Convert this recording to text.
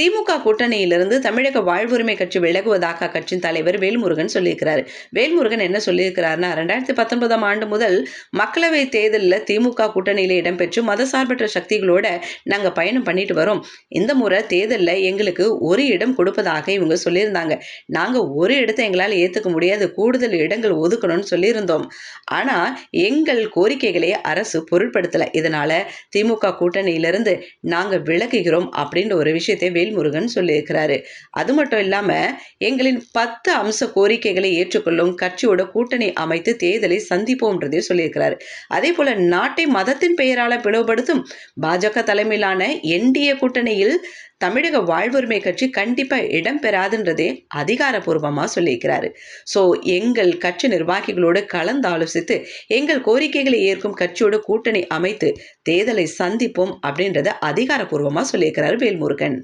திமுக கூட்டணியிலிருந்து தமிழக வாழ்வுரிமை கட்சி விலகுவதாக அக்கட்சியின் தலைவர் வேல்முருகன் சொல்லியிருக்கிறாரு. வேல்முருகன் என்ன சொல்லியிருக்கிறாருன்னா, 2019ஆம் ஆண்டு முதல் மக்களவை தேர்தலில் திமுக கூட்டணியில இடம்பெற்று மதசார்பற்ற சக்திகளோட நாங்க பயணம் பண்ணிட்டு வரோம். இந்த முறை தேர்தலில் எங்களுக்கு ஒரு இடம் கொடுப்பதாக இவங்க சொல்லியிருந்தாங்க. நாங்க ஒரு இடத்தை எங்களால் ஏத்துக்க முடியாது, கூடுதல் இடங்கள் ஒதுக்கணும்னு சொல்லியிருந்தோம். ஆனா எங்கள் கோரிக்கைகளை அரசு பொருட்படுத்தல. இதனால திமுக கூட்டணியிலிருந்து நாங்க விலகுகிறோம் அப்படின்ற ஒரு விஷயத்தை வேல்முருகன் சொல்லியிருக்கிறாரு. அது மட்டும் இல்லாம எங்களின் 10 அம்ச கோரிக்கைகளை ஏற்றுக்கொள்ளும் கட்சியோட கூட்டணி அமைத்து தேர்தலை சந்திப்போம்ன்றதையும் சொல்லியிருக்கிறாரு. அதே போல நாட்டை மதத்தின் பெயரால பிளவுபடுத்தும் பாஜக தலைமையிலான என்டிஏ கூட்டணியில் தமிழக வாழ்வுரிமை கட்சி கண்டிப்பா இடம் பெறாதுன்றதே அதிகாரப்பூர்வமா சொல்லியிருக்கிறாரு. சோ எங்கள் கட்சி நிர்வாகிகளோடு கலந்து ஆலோசித்து எங்கள் கோரிக்கைகளை ஏற்கும் கட்சியோட கூட்டணி அமைத்து தேர்தலை சந்திப்போம் அப்படின்றத அதிகாரப்பூர்வமா சொல்லியிருக்கிறாரு வேல்முருகன்.